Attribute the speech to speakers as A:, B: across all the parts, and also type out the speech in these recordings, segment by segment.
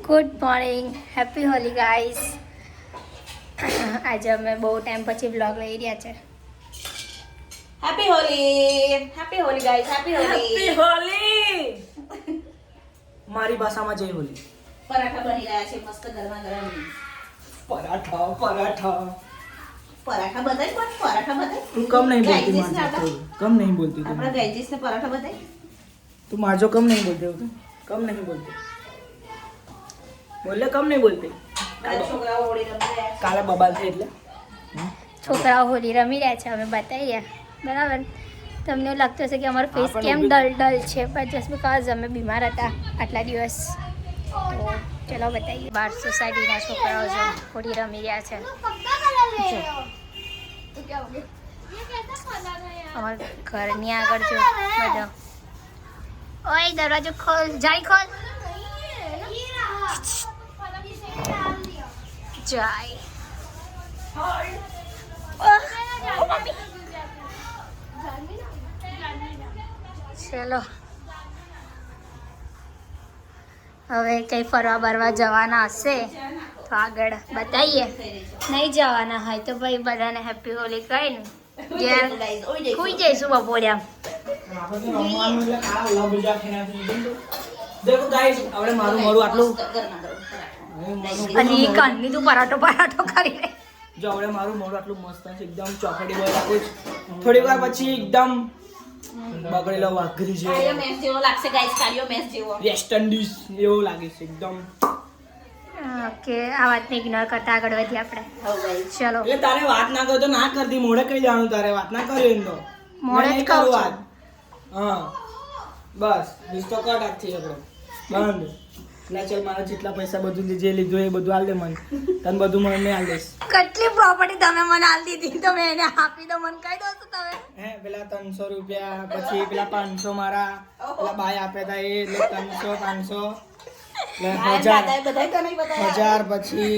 A: Good morning, happy Holi guys. આજે અમે બહુ ટાઈમ પછી વ્લોગ લઈ રહ્યા છે.
B: Happy Holi guys, happy Holi.
C: મારી ભાષામાં જય હોલી.
B: પરાઠા બની રહ્યા છે મસ્ત ગરમા ગરમ.
C: પરાઠા
B: પરાઠા બધાય પણ પરાઠા બધાય.
C: તું કમ નહીં બોલતી
B: ગાઈજીસને
C: મારજો
B: આપણા-
C: કમ નહીં બોલતી તું
B: આપણા ગાઈજીસને પરાઠા બધાય.
C: તું મારજો કમ નહીં બોલતી તું કમ નહીં બોલતી બોલે કમ નહીં બોલતી
B: બધા છોકરાઓ હોળી રમી રહ્યા છે.
C: કાલે બબાલ થઈ એટલે
A: છોકરાઓ હોલી રમી રહ્યા છે, અમે બતાવી રહ્યા. બરાબર, તમને એવું લાગતું હશે કે અમારો ફેસ
C: પણ
A: કેમ
C: ઊભી
A: ડલ છે, પણ જસ્ટ બિકોઝ અમે બીમાર હતા આટલા દિવસ. તો ચલો બતાવીએ. બાર સોસાયટીના છોકરાઓ છે હોલી રમી રહ્યા છે. જો. અમારા ઘરની આગળ જો બધો. ઓય દરવાજો ખોલ, જાય ખોલ, જાય. ચલો હવે કઈ ફરવા બરવા જવાના હશે તો આગળ બતાવીએ. નહીં જવાના હોય તો ભાઈ બધાને હેપી હોલી કહીને ઘેર સુઈ જઈશું બપોરે. આમ
C: દેખો ગાઈસ આપણે મારું મોડું આટલું
B: ગરમા ગરમ પરાઠા.
A: અને એ કાનની તું પરાઠો કરી રહી.
C: જો આપણે મારું મોડું આટલું મસ્ત છે એકદમ ચોકડી બોલ રાખું થોડી વાર પછી એકદમ બગડેલો વાઘરી છે
B: કાળિયો મેસ જેવો લાગશે ગાઈસ, કાળિયો મેસ જેવો.
C: વેસ્ટ ઇન્ડિઝ એવું લાગે છે એકદમ.
A: ઓકે, આ વાતને ઇગ્નોર કરતા આગળ વધીએ આપણે.
B: હવે ગાઈસ
A: ચલો,
C: એટલે તારે વાત ના કરો તો ના કરતી મોઢે કઈ જાણું તારે વાત ના કર્યો એમ તો
A: મોઢે જ
C: નહીં
A: કહું
C: કરું
A: છું.
C: વાત. હા બસ રિસ્તો કટ આજથી આપણો બંધ. લે ચાલ મારા જેટલા પૈસા બધું જે લીધું એ બધું આલ દે મને તને બધું મને મેં આલ દઈશ.
A: કેટલી પ્રોપર્ટી તમે મને આલ દીધી, તમે એને આપી દો, મને કહી દો છો તમે.
C: હે પેલા 300 રૂપિયા પછી પેલા 500 મારા પેલા બાય આપ્યા હતા એ એટલે 300 500 એટલે
B: દાદાએ બધાય તો નહીં બતાવ્યા.
C: 1000 પછી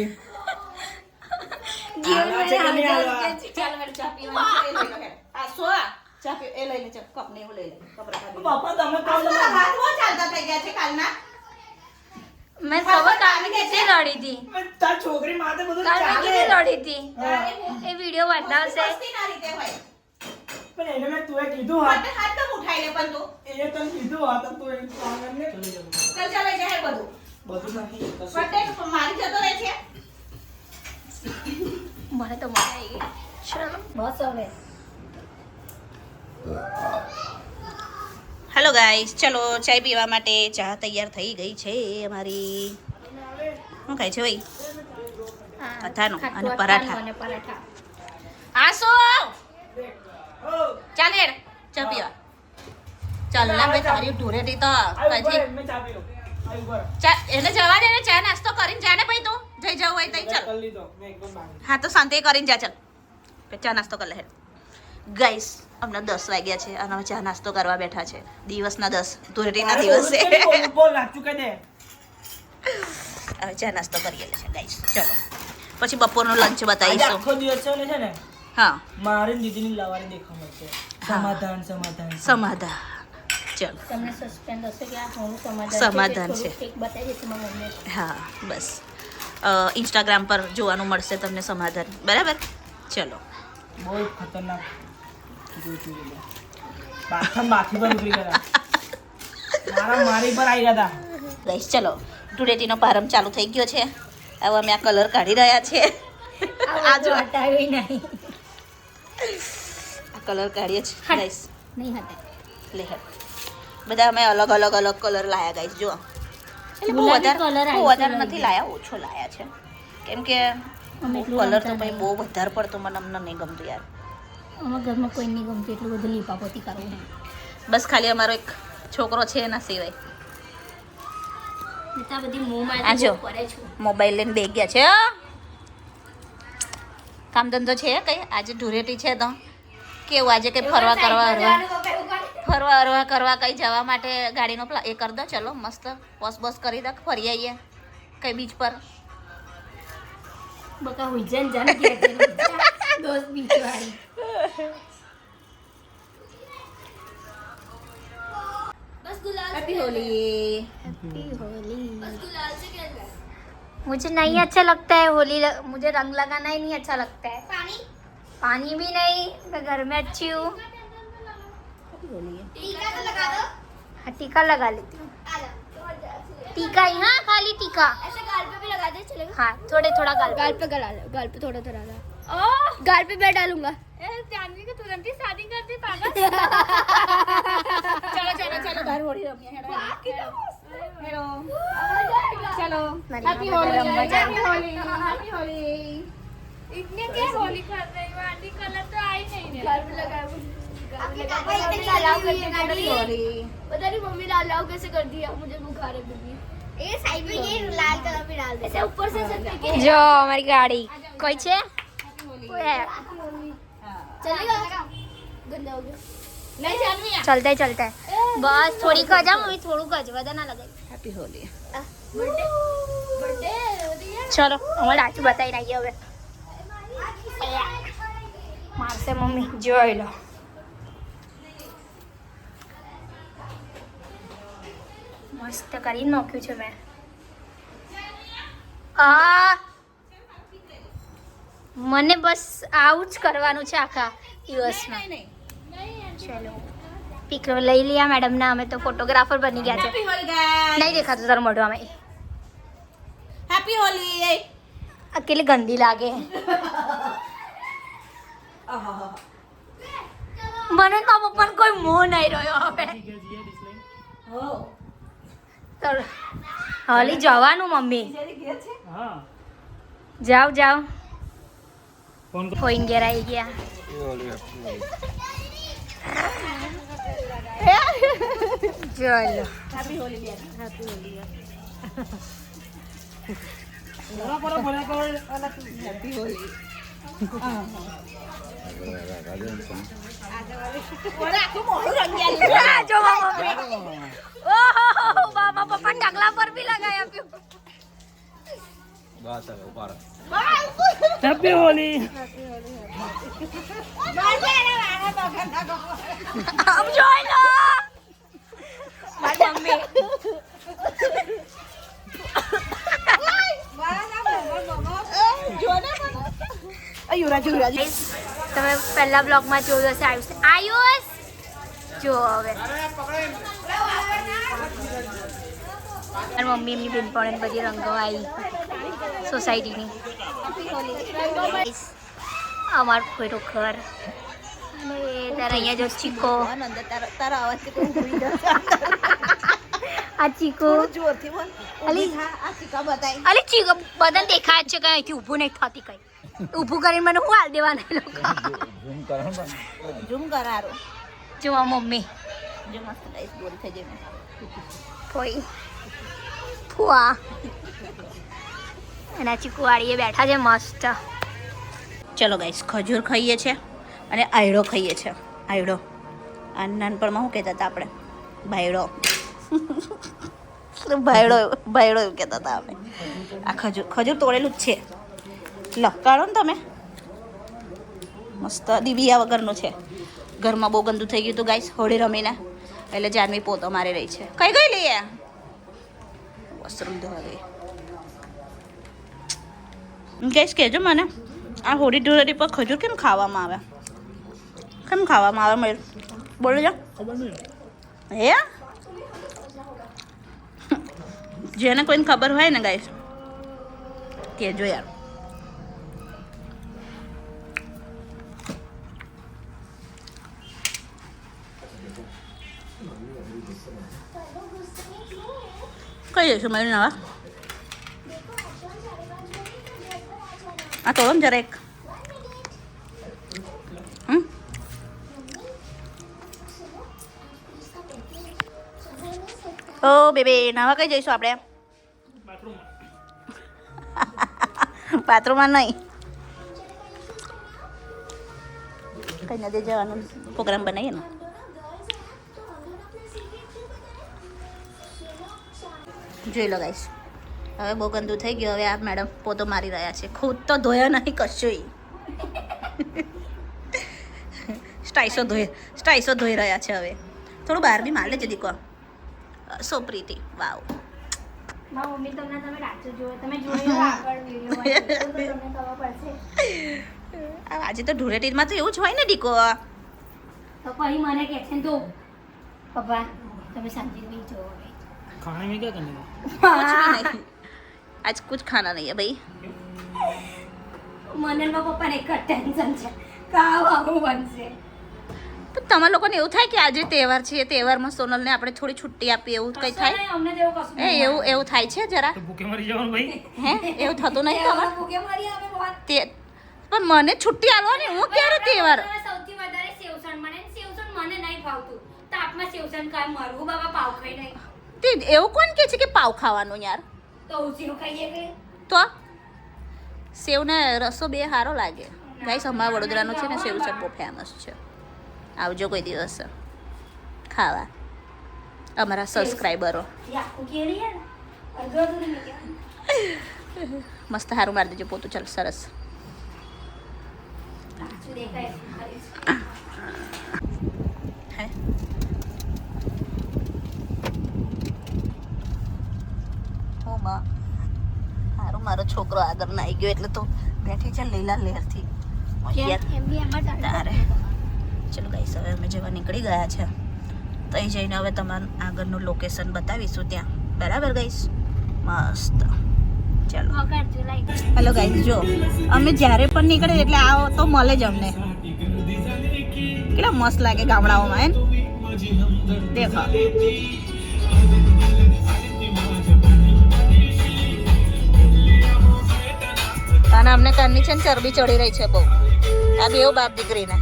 A: જીવન
C: આલવા છે કે નહીં આલવા?
B: ચાલો હેડ ચા પીવાની છે, એ લઈ લો હેડ. આ સોઆ ચા પી, એ લઈ લે ચા, કપ ને એવું લઈ લે, કપ રાખા દે.
C: પપ્પા તમે
B: આ તો તારા હાથ બહુ ચાલતા થઈ ગયા છે કાલના.
A: મેં ખબર કાલે કેટલી રડી હતી,
C: તાર છોકરી માથે બધું
A: કાલે મેં
C: ચાલે
A: કેટલી રડી હતી એ વિડીયો બતાવશે.
B: મસ્તી ના રીતે હોય.
C: પણ એને મેં તુંએ કીધું હા
B: માટે હાથ કેમ ઉઠાઈ લે પણ તું?
C: એ તને કીધું હા તો તું એમ કામ ને ચલી જવું
B: ચાલ ચાલ લઈ જા હેડ બધું.
C: બધું નથી
B: ફટે મારી જતો રહે છે.
A: મને તો મજા આવી ગઈ. ચલો બસ હવે.
B: હેલો ગાઈસ, ચલો ચાય પીવા માટે ચા તૈયાર થઈ ગઈ છે અમારી. શું ખાય છે ભાઈ? અથાણું અને પરાઠા.
A: અને પરાઠા.
B: આસો ચાલ હેડ ચા પીવા. ચાલ ના ભાઈ તારી ઢોરેટી તો હજી
C: મેં ચા પીઓ આઈ ઉપર
B: ચા એને જવા દે ને, ચા નાસ્તો કરીને જા ને ભાઈ તું જઈ જવું હોય તઈ ચાલ.
C: કરી લીધો મેં એકદમ બાકી
B: હા તો શાંતિ કરીને જા ચાલ. ચા નાસ્તો કરી લે હેડ. ગાઈસ અમને 10 વાગ્યા છે અને અમે ચા નાસ્તો કરવા બેઠા છે. દિવસના 10 ધૂળેટીના દિવસ છે.
C: બોલ લાગતું કે દે
B: હવે ચા નાસ્તો કરીએ છે ગાઈસ. ચલો પછી બપોરનું લંચ
C: આજે
B: બતાવીશું.
C: આખો દિવસ છે ને
B: હા
C: મારે ને દીદીની લાવારી દેખવા મળશે સમાધાન
B: સમાધાન. ચલો
A: તમને સસ્પેન્સ હશે કે આ થોડું સમાધાન
B: સમાધાન છે.
A: એક બતાવી દઈશું મારા મમ્મીએ.
B: હા બસ ઇન્સ્ટાગ્રામ પર જોવાનું મળશે તમને સમાધાન. બરાબર ચલો.
C: બહુ ખતરનાક બાકી પર ઉતરી ગયા મારી પર આવી ગયા હતા
B: ગાઈસ ચલો ધૂળેટીનો પ્રારંભ ચાલુ થઈ ગયો છે. હવે અમે આ કલર કાઢી રહ્યા છીએ.
A: આ જો હટાવી નહીં.
B: આ કલર કાઢીએ છીએ ગાઈસ.
A: નહીં હટાય.
B: લે હેડ. બધા અમે અલગ કલર લાયા ગાઈસ જો. એટલે બહુ
A: ગુલાબી
B: વધારે
A: colour
B: બહુ
A: આવી છે
B: વધારે નથી લાયા, ઓછો લાયા છે. કેમ કે
A: અમે એટલું
B: કલર તો
A: રમતા
B: ભાઈ
A: નહીં.
B: બહુ વધારે પડતો મને અમને નહીં ગમતું યાર.
A: અમારા ઘરમાં કોઈ નહીં ગમતું એટલું બધું લીપાપોતી કરવું નહીં.
B: બસ ખાલી અમારો એક છોકરો છે એના સિવાય.
A: આ બધી મોંમાં
B: આ જો.
A: કરે છું.
B: મોબાઈલ લઈને બેસી ગયા છે. કામ ધંધો છે કઈ? આજે ધૂળેટી છે તો કેવું આજે કઈ ફરવા કરવા કઈ જવા માટે ગાડીનો એ કરી દો. ચલો મસ્ત બસ કરી દો, ફરી આવીએ કઈ બીચ પર.
A: બકા હુજન જાન કે દોસ્ત બીચ વાળી.
B: હેપી હોલી.
A: होली मुझे नहीं अच्छा लगता है होली मुझे रंग लगाना ही नहीं अच्छा लगता है पानी भी नहीं मैं घर में अच्छी हूँ हाँ, टीका लगा लेती हूँ टीका ही हाँ खाली टीका
D: ऐसे गाल पे भी लगा दे चलेगा
A: हाँ थोड़े थोड़ा गाल
D: गाल पे गाल पे थोड़ा थोड़ा गाल पे मैं डालूंगा
A: जानवी को तुरंत ही शादी कर दी पागल
B: ચલો ચલો ચલો બહાર હોળી રમીએ હેડો ચલો
A: हैप्पी होली
B: હેપી હોલી
A: इतने क्या होली कर रही हो आंटी कलर तो आई नहीं है
D: गाल पे लगा पता नहीं मम्मी लाल लाल कैसे कर दिया मुझे बुखार है मम्मी ये साइड में ये लाल कलर भी डाल दे ऐसे ऊपर से सब
A: जो हमारी गाड़ी कोई छे कोई है
D: चलेगा गंदा हो गया
B: નહીં જાનવી
A: चलते चलते बस थोड़ी कर जा मम्मी थोड़ू कर ज्यादा ना लगाई
B: હેપી હોલી
D: बर्थडे
A: चलो हमारे आजू बताई रही है मारसे मम्मी જોઈ લો મસ્ત કરી નાખ્યું છે મેં મને બસ આવું જ કરવાનું છે આખા દિવસમાં ચલો પિક લઈ लिया मैडम ना हमें तो फोटोग्राफर बनी गया છે
B: હેપી હોલી ગાઈસ
A: नहीं देखा तो तार मोढ़वा में
B: હેપી હોલી
A: अकेले गंदी लागे મને તો પપ્પાને કોઈ મોહ નહીં રહ્યો હવે તો હાલી જવાનું મમ્મી
C: હા
A: જાઓ જાઓ
C: ફોન
A: ફોઈન ઘેર આવી ગયા ચલો
B: હેપી હોલી બેન હેપી હોલી હેપી હોલી ઓરે આખું મોઢું રંગિયાલી
A: જો મમ્મી ઓહો બાબા પપ્પાને ઢગલા પર भी लगाया આપ્યું
C: હેપી હોલી
A: अब જોઈ લો મારી મમ્મી
B: યુરાજી
A: તમે પહેલા બ્લોગમાં જોયું હશે આયુષ જો હવે મારી મમ્મી એમની બેનપણીને બધી રંગો આવી સોસાયટીની અમાર ખોટું ઘર અને તારા અહીંયા જો ચીકો
B: તારા અવાજથી કોઈ ભૂલી જશે
A: આ ચીકો
B: જોરથી બોલ
A: અલી
B: આ સિક્કા બતાય
A: અલી ચીકો બધાને દેખાય જ છે કે અહીંથી ઊભું નહીં થતી કઈ ઊભું કરીને મને હું હાલ દેવાના એ લોકો
B: ઝૂમ કરારો
A: જો આ મમ્મી
B: જો મસ્ત ગાઈસ બોલ થઈ જાય
A: કોઈ ફુવા એના ચીકુવાડીએ બેઠા છે મસ્ત
B: ચલો ગાઈસ ખજૂર ખાઈએ છે અને આયડો ખાઈએ છે આયડો આ નાનપણમાં શું કહેતા હતા આપણે ભાયડો ભાયડો ભાયડો એવું કહેતા હતા આપણે આ ખજૂર તોડેલું જ છે લો કાઢો ને તમે મસ્ત દીવિયા વગરનું છે ઘરમાં બહુ ગંદુ થઈ ગયું હતું ગાઈસ હોળી રમીને એટલે જાનવી પોતો મારી રહી છે કઈ ગઈ લઈએ વસ્ત્રુમ ધોવા ગઈ ગાઈસ કહેજો મને આ હોળી ધૂળેટી પર ખજૂર કેમ ખાવામાં આવે મયુર બોલો જો હે જેને કોઈને ખબર હોય ને ગાઈસ કહેજો યાર કઈ જઈશું મયુર નવા આ તોડો ને જરા એક ઓ બેબે નાવા કઈ જઈશું આપણે બાથરૂમમાં નહીં કઈ નદી જવાનું પ્રોગ્રામ બનાવીએ ને જોઈ લો ગાઈસ હવે બહુ ગંદુ થઈ ગયું હવે આ મેડમ પોતો મારી રહ્યા છે ખુદ તો ધોયા નહીં કશું સ્ટાઈસો ધોઈ રહ્યા છે હવે થોડું બહાર બી માર લેજે દીકો સો પ્રીતિ વાવ
A: મારા મમ્મી તમને તમે રાચો જુઓ તમે જોયું આગળ વિડીયો તો તમને ખબર પડશે.
B: આજે તો ધૂળેટીમાં તો એવું જ હોય ને દીકો.
A: તો પછી મને કહે છે ને તો પપ્પા તમે સમજી નહીં જોવો
C: खाने में क्या करने
B: नहीं आज कुछ खाना नहीं है भाई.
A: મને મારા પપ્પાને એક જ ટેન્શન છે ખાવાનું બનશે.
B: તો તમારા લોકોને એવું થાય કે આજે તહેવાર છે તહેવારમાં સોનલને આપણે થોડી છુટ્ટી આપીએ એવું કંઈ થાય?
A: અમને તો એવું કશું
B: એવું થાય છે જરા
C: तो भूखे मरी जाओ भाई.
B: હે એવું થતું નહીં તમારે
A: ભૂખે મરી આવે ભગવાન.
B: તે પણ મને છુટ્ટી આલવાની હું ક્યારે તહેવાર
A: સૌથી વધારે સેવસણ મને સેવસણ મને નહીં ભાવતું તાપમાં સેવસણ કાય મરવું બાબા પાવ ખાઈ નહીં
B: તે એવું કોણ કહે છે કે પાવ ખાવાનું યાર?
A: તો હું સેવ ખાઈએ કે
B: તો સેવને રસો બે સારો લાગે. ગાઈસ અમારા વડોદરાનો છે ને સેવ બહુ ફેમસ છે. આવજો કોઈ દિવસ ખાવા અમારા સબસ્ક્રાઈબરો.
A: આખું કેરી હે ને અડધો અડધું નહીં કહેવાનું.
B: મસ્ત સારું મારી દેજો પોતું. ચાલ સરસ.
A: કાચું દેખાય
B: હે ઓ માં સારું મારો છોકરો આગળ ના આવી ગયો એટલે તો બેઠી છે લીલા લેરથી.
A: એમ બી એમ જ
B: તારે ચલો ગાઈસ હવે અમે જેવા નીકળી ગયા છે તઈ જઈને હવે તમારું આગળનું લોકેશન બતાવીશું ત્યાં. બરાબર ગાઈસ મસ્ત. ચાલો
A: વગાડજો લાઈક
B: હેલો ગાઈસ જો અમે જ્યારે પણ નીકળે એટલે આવો તો મળે જ અમને. કેટલા મસ્ત લાગે ગામડાઓમાં એમ દેખો. અને અમને કારની છે ને ચરબી ચડી રહી છે બહુ. આ બેવ બાપ દીકરીને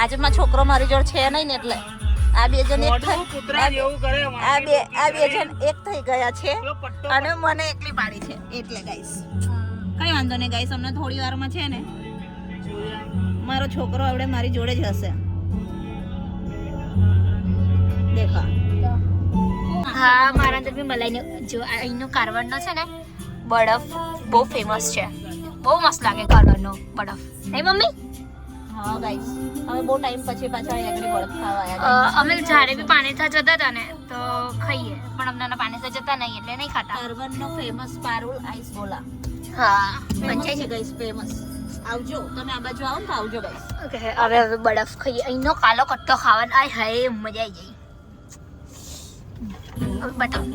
B: આજે મારો છોકરો મારી જોડે છે નહીં ને એટલે આ બે જણ એક આ બે જણ એક થઈ ગયા છે અને મને એકલી પાડી છે એટલે ગાઈસ કઈ વાંધો નહીં ગાઈસ. અમને થોડી વારમાં છે ને મારો છોકરો આવડે મારી જોડે જ હશે. દેખો
A: હા મારા અંદર બી મલાઈનો જો અહીંનો કારવડનો છે ને બરફ બહુ ફેમસ છે. બહુ મસ્ત લાગે કારવડનો બરફ નહીં મમ્મી?
B: હા ગાઈસ હવે બહુ ટાઈમ પછી પાછા અહીંયા આગળ બરફ ખાવા આવ્યા.
A: અમે જ્યારે બી પાણીથા જતા હતા ને તો ખાઈએ પણ અમને પાણીથા જતા નહીં એટલે નહીં ખાતા.
B: કારવડનો ફેમસ પારુલ આઈસ બોલા
A: હા
B: પંચાય છે ગાઈસ ફેમસ. આવજો તમે આ બાજુ આવો ને તો આવજો ગાઈસ.
A: ઓકે હવે બરફ ખાઈએ. અહીંનો કાલો કટ્ટો ખાવાનો આય હાય મજા આવી જાય. બતાવ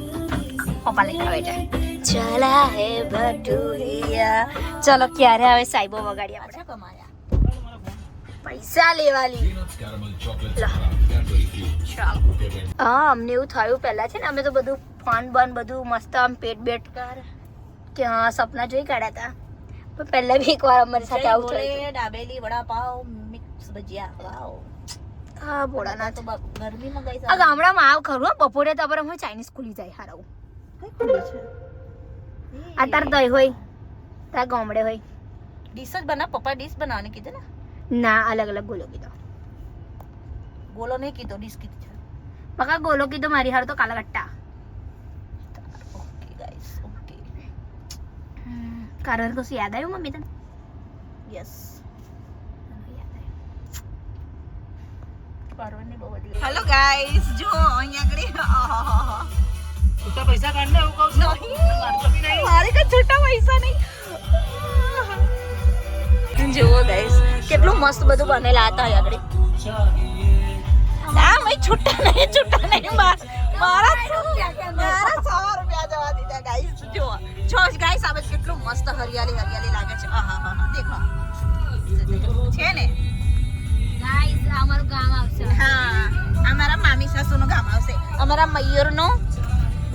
A: પપ્પા લઈ આવે છે. ચલા હે ભટુરિયા. ચલો ક્યારે આવે સાઈબો વગાડી આપણે
B: પાછા કમાયા.
A: પૈસા લેવાલી. હા અમને એવું થયું પહેલા છે ને અમે તો બધું ફોન બન બધું મસ્ત આમ પેટ બેટ કે હા સપના જોઈ કાઢ્યા હતા પણ પહેલા બી એકવાર અમારી સાથે આવું થયું.
B: દાબેલી વડાપાવ મિક્સ ભજીયા વાવ.
A: હા ભોળાનાથ.
B: તો ગરમીમાં ગઈ
A: આ ગામડામાં આવ ખરું હો, બપોરે તો આપણે ચાઇનીઝ ખુલી જાય હારું. આ તાર દહીં હોય તાર ગામડે હોય
B: ડીશ જ બનાવ. પપ્પા ડીશ બનાવવાની કીધું ને.
A: ના અલગ અલગ ગોલો કીધો.
B: ગોલો નહીં કીધો ડીશ કીધું છે.
A: પકા ગોલો કીધો મારી હાર તો કાલા ગટ્ટા.
B: ઓકે ગાઈસ ઓકે
A: કારણ કશું યાદ આવ્યું મમ્મી તને?
B: યસ હેલો ગાઈસ જો અહીંયા આગળ
C: છૂટા પૈસા કાઢને એવું કહું છું.
B: મારે કઈ છૂટા પૈસા નહીં. જુઓ ગાઈસ કેટલું મસ્ત બધું બનેલા હતા આગળ. ના મેં છૂટા નહીં મારા 100 રૂપિયા જવા દીધા ગાઈસ. જો ગાઈસ આ કેટલું મસ્ત હરિયાળી લાગે છે. આહા દેખો છે ને
A: ગાઈસ આ અમારું ગામ આવશે.
B: હા અમારા મામી સાસુનું ગામ આવશે. અમારા મયુરનો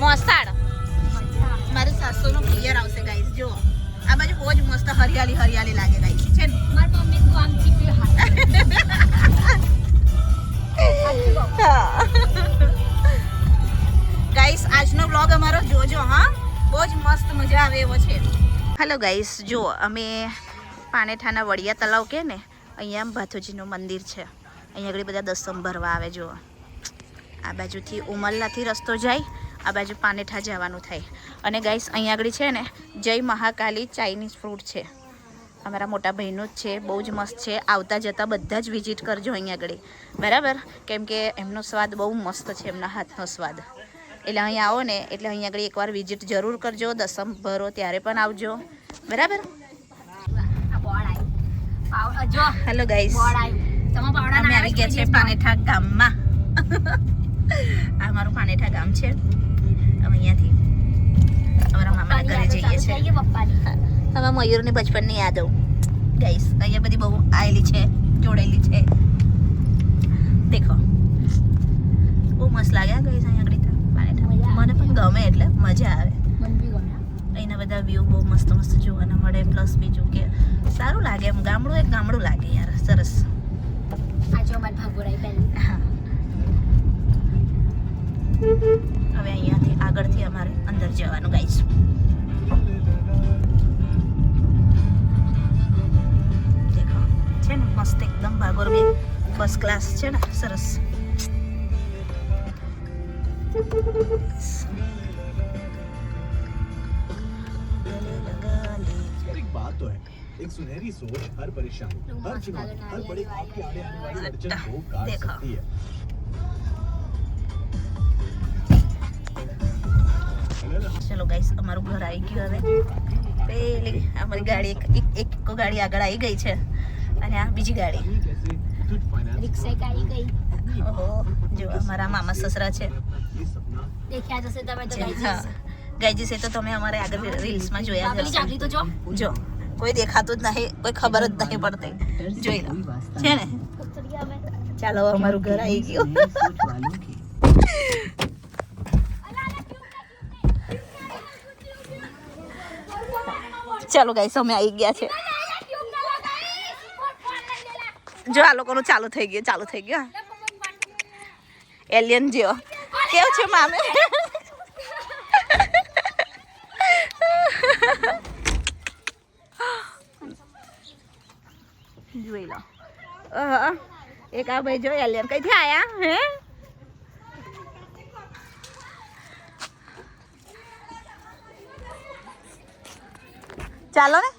B: મોસાળ મારી સાસુનું પિયર આવશે ગાઈસ. જો આ બાજુ બહુ જ મસ્ત હરિયાળી લાગે ગાઈસ છે ને.
A: મારી મમ્મી ગામ ચીપી
B: ગાઈસ આજનો વ્લોગ અમારો જોજો હા બહુ જ મસ્ત મજા આવે એવો છે. હેલો ગાઈસ જો અમે પાનેઠાના વડિયા તલાવ કે ને અહીંયા ભાથોજીનું મંદિર છે. અહીંયા આગળ બધા દસમ ભરવા આવે. જો આ બાજુથી ઉમરલાથી રસ્તો જાય આ બાજુ પાનેઠા જવાનું થાય. અને ગાઈસ અહીંયા આગળ છે ને જય મહાકાલી ચાઇનીઝ ફૂડ છે. અમારા મોટા ભાઈનું જ છે. બહુ જ મસ્ત છે. આવતા જતાં બધા જ વિઝિટ કરજો અહીંયા આગળ બરાબર. કેમ કે એમનો સ્વાદ બહુ મસ્ત છે. એમના હાથનો સ્વાદ એટલે અહીંયા આવો ને એટલે અહીંયા આગળ એકવાર વિઝિટ જરૂર કરજો. દસમ ભરો ત્યારે પણ આવજો, બરાબર? હેલો ગાઈસ, અમે આવી ગયા છે પાનેઠા ગામમાં. આ મારું પાનેઠા ગામ છે. અમે અહીંયાથી અમારા મામાના ઘરે જઈએ છીએ. હવે મયુરની બચપનની યાદો ગાઈસ અહીંયા બધી બહુ આવેલી છે, જોડેલી છે. દેખો બહુ મસ્ત લાગે ગાઈસ અહીંયા આગળ પાનેઠા. મને પણ ગમે, એટલે મજા આવે. અહીંના બધા વ્યૂ બહુ મસ્ત મસ્ત જોવાના મળે. પ્લસ બીજું કે સારું લાગે, એમ ગામડું એક ગામડું લાગે યાર, સરસ. હા, હવે અહીંયાથી આગળથી અમારે અંદર જવાનું ગાઈસ. દેખો છે ને મસ્ત એકદમ ભાગોર બે ફર્સ્ટ ક્લાસ છે ને, સરસ.
E: एक बात तो है, एक सुनहरी सोच हर परेशानी, हर चुनौती, हर बड़े ख्वाब के आने आने वाली अड़चन को काट
B: देखो।
E: सकती है.
B: ચલો ગાઈસ, અમારું ઘર આવી ગયું. હવે પેલી અમારી ગાડી એક ગાડી આગળ આવી ગઈ છે, અને આ બીજી ગાડી. ઓહો, જો અમારા મામા સસરા છે. હા ગાઈજીસ, એ તો તમે અમારે આગળ રીલ્સમાં જોયા હશે. જો કોઈ દેખાતું જ નહીં, કોઈ ખબર જ નહીં પડતી. જોઈ લો છે ને. ચાલો અમારું ઘર આવી ગયું. ચાલો ગાઈસ, અમે આવી ગયા છે. જો આ લોકોનું ચાલુ થઈ ગયું. એલિયન જેવો કેવું છે મામે? જોઈ લો. એક આ ભાઈ જો એલિયન કઈથી આયા હે? ચાલો ને,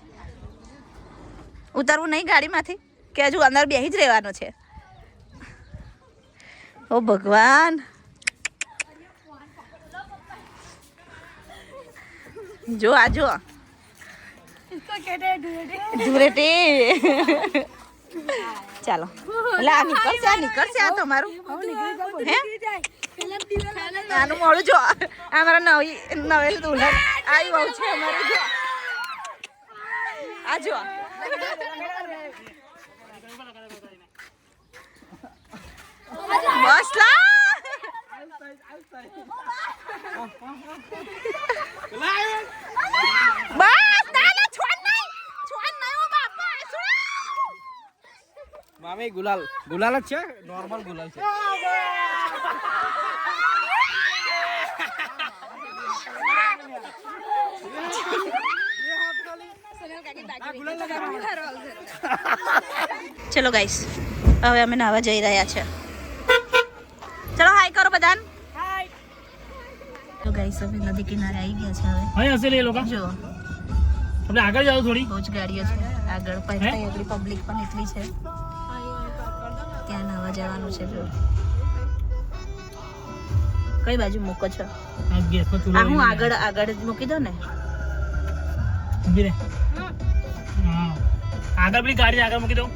B: ઉતરવું નહીં ગાડીમાંથી કે હજુ અંદર બેસી જ રહેવાનું છે? ઓ ભગવાન, જો આ જો ધૂળેટી. ચાલો એટલે આ નીકળશે આ તમારું હે? આનું મોડું જો, અમારા નવેલ દુલ્હન આવી બહુ છે અમારે. જો આ જો બસ લા. બસ ના છોડ નહીં ઓ બાપા.
C: મામી ગુલાલ જ છે, નોર્મલ ગુલાલ છે.
B: ચલો ગાઈસ, હવે અમે નાવા જઈ રહ્યા છે. ચલો હાય કરો બધાને. તો ગાઈસ, અમે નદી કિનારે આવી ગયા છે. હવે
C: અહીં હશે લે લોકો.
B: જો
C: આપણે આગળ જાવ થોડી.
B: બહુ જ ગાડીઓ છે આગળ, પણ એટલી પબ્લિક પણ એટલી છે. ત્યાં નાવા જવાનું છે. જો કઈ બાજુ મૂકો છો?
C: આ ગેસ પર ચૂલો.
B: આ હું આગળ જ મૂકી દો ને.
C: ઊભી રહે. હા, આગળ પેલી ગાડી આગળ મૂકી દઉં.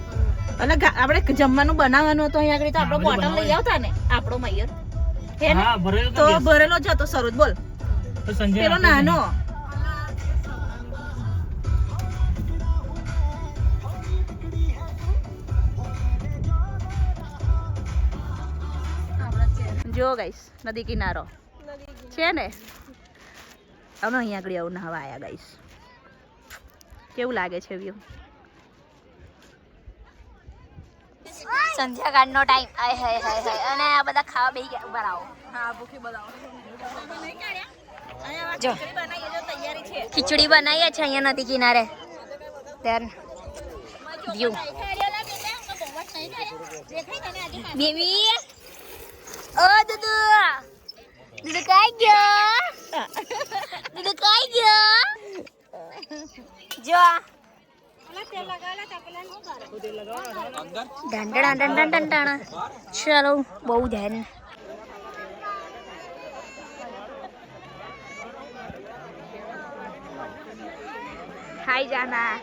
B: અને આપણે જમવાનું બનાવવાનું હતું અહીં આગળ, તો આપણો બોટલ લઈ આવતા ને, આપણો મૈયર હે ને?
C: હા, ભરેલો
B: તો ભરેલો જ હતો. સરોજ બોલ,
C: તો સંજય
B: પેલો નાનો. જો ગાઈસ, નદી કિનારો છે ને. અમે અહીંયા આગળ આવું નહાવા આવ્યા ગાઈસ. કેવું લાગે છે વ્યૂ?
A: સંધ્યાકાળનો ટાઈમ. આય હાય હાય હાય. અને આ બધા ખાવા બેસી ગયા. ઉભા રહો.
B: હા, ભૂખી બનાવો.
A: જો
B: તૈયારી છે.
A: ખીચડી બનાવીએ છે અહીંયા નદી કિનારે. ધ્યાન વ્યૂ. બેબી ઓ દુદુ કાઈ ગયો. જો ચલો બહુ ધ્યાન.
B: હાય જાના.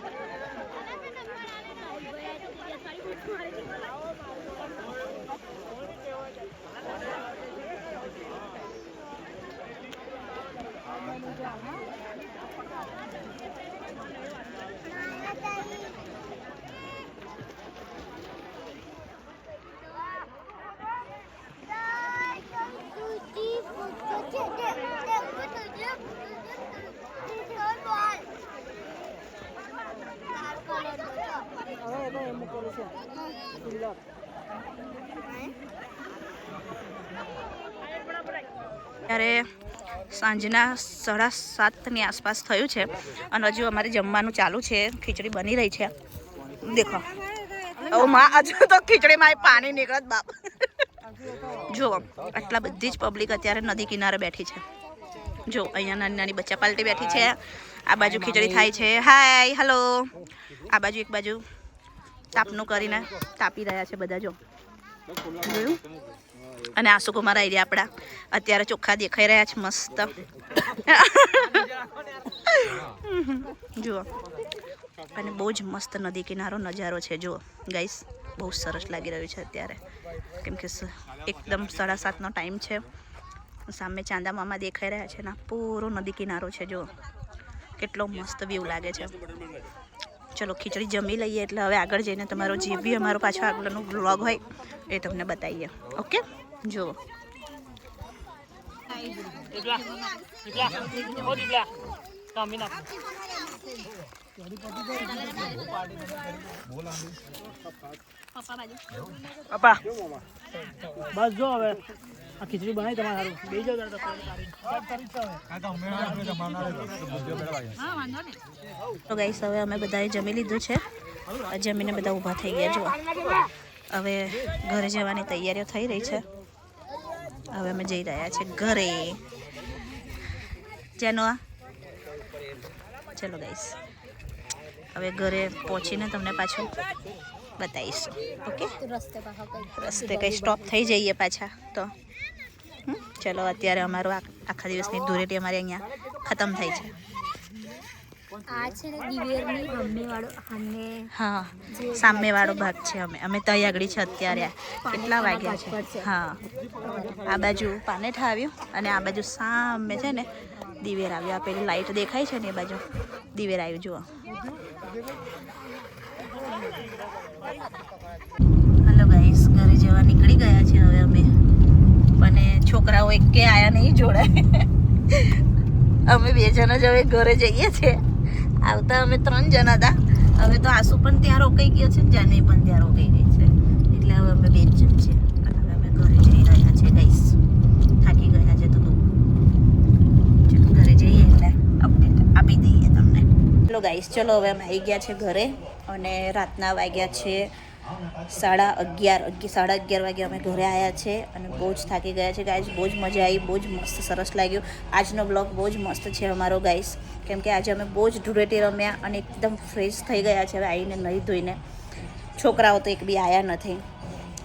B: ત્યારે સાંજના 7:30ની આસપાસ થયું છે અને હજુ અમારે જમવાનું ચાલુ છે. ખીચડી બની રહી છે. દેખો ઓ માં, હજુ તો ખીચડીમાં પાણી નીકળત બાપ. જો આટલા બધી જ પબ્લિક અત્યારે નદી કિનારે બેઠી છે. જો અહીંયા નાની નાની બચ્ચા પાલટી બેઠી છે. આ બાજુ ખીચડી થાય છે. Hi hello. આ બાજુ એક બાજુ તાપનું કરીને તાપી રહ્યા છે બધા. જો જોયું. અને આસુ કુમાર આવી રહ્યા આપણા. અત્યારે ચોખ્ખા દેખાઈ રહ્યા છે મસ્ત. જુઓ, અને બહુ જ મસ્ત નદી કિનારો નજારો છે. જુઓ ગાઈસ, બહુ સરસ લાગી રહ્યું છે અત્યારે, કેમ કે એકદમ 7:30નો ટાઈમ છે. સામે ચાંદા મામા દેખાઈ રહ્યા છે ને પૂરો નદી કિનારો છે. જુઓ કેટલો મસ્ત વ્યૂ લાગે છે. ચલો ખીચડી જમી લઈએ એટલે હવે આગળ જઈને તમારો જે બી અમારો પાછો આગળનો વ્લોગ હોય એ તમને બતાવીએ. ઓકે, જુઓ.
C: પપ્પા બસ જો હવે આ ખીચડી બનાવી તમારે બે જાવ.
B: તો ગાઈસ હવે અમે બધાએ જમી લીધું છે. જમીને બધા ઊભા થઈ ગયા. જુઓ હવે ઘરે જવાની તૈયારીઓ થઈ રહી છે. હવે અમે જઈ રહ્યા છીએ ઘરે. જેનો ચલો ગાઈસ, હવે ઘરે પહોંચીને તમને પાછું બતાવીશું. ઓકે, રસ્તે કંઈ સ્ટોપ થઈ જઈએ પાછા તો. ચલો અત્યારે અમારો આખા દિવસની ધૂળેટી અમારી અહીંયા ખતમ થઈ છે.
A: આ છે ને દિવેરની સામેવાળો
B: હા, સામેવાળો ભાગ છે. અમે તો અહીં આગળ છે અત્યારે. કેટલા વાગ્યા છે? હા, આ બાજુ પાનેઠા આવ્યું અને આ બાજુ સામે છે ને દિવેર આવ્યું. આ પેલી લાઈટ દેખાય છે ને એ બાજુ દિવેર આવ્યું. જુઓ. હલો ગાઈસ, ઘરે જવા નીકળી ગયા છે હવે અમે. પણ છોકરાઓ એકે આયા નહીં જોડે. અમે 2 જણા જ હવે ઘરે જઈએ છીએ. આવતા અમે 3 જણા હતા. હવે તો આસુ પણ ત્યાં રોકાઈ ગયો છે, જાનવી પણ ત્યાં રોકાઈ ગઈ છે. એટલે હવે અમે 2 જ જણ છીએ અને હવે અમે ઘરે જઈ રહ્યા છીએ ગાઈસ. થાકી ગયા છે તો ઘરે જઈએ એટલે અપડેટ આપી દઈએ તમને. ચલો ગાઈસ, ચલો હવે અમે આવી ગયા છે ઘરે અને રાતના વાગ્યા છે 11:30 વાગે અમે ઘરે આવ્યા છે અને બહુ જ થાકી ગયા છે ગાઈસ. બહુ જ મજા આવી, બહુ જ મસ્ત સરસ લાગ્યું. આજનો બ્લોગ બહુ જ મસ્ત છે અમારો ગાઈસ, કેમ કે આજે અમે બહુ જ ધૂળેટી રમ્યા અને એકદમ ફ્રેશ થઈ ગયા છે હવે આવીને નહીં ધોઈને. છોકરાઓ તો એક બી આવ્યા નથી.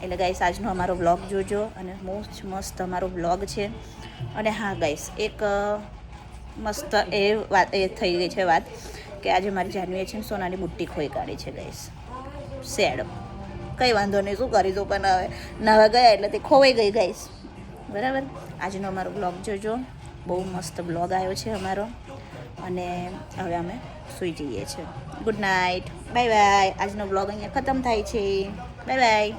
B: એટલે ગાઈસ આજનો અમારો બ્લોગ જોજો અને બહુ જ મસ્ત અમારો બ્લોગ છે. અને હા ગાઈસ, એક મસ્ત એ થઈ ગઈ છે વાત કે આજે મારી જાનવીએ છે ને સોનાની બુટ્ટી ખોઈ કાઢી છે ગાઈસ. સેડ, કંઈ વાંધો નહીં, શું કરીશું, પણ હવે નવા ગયા એટલે તે ખોવાઈ ગઈ ગાઈસ. બરાબર. આજનો અમારો બ્લોગ જોજો, બહુ મસ્ત બ્લોગ આવ્યો છે અમારો. અને હવે અમે સૂઈ જઈએ છીએ. Good night, bye bye. આજનો બ્લોગ અહીંયા ખતમ થાય છે. Bye bye.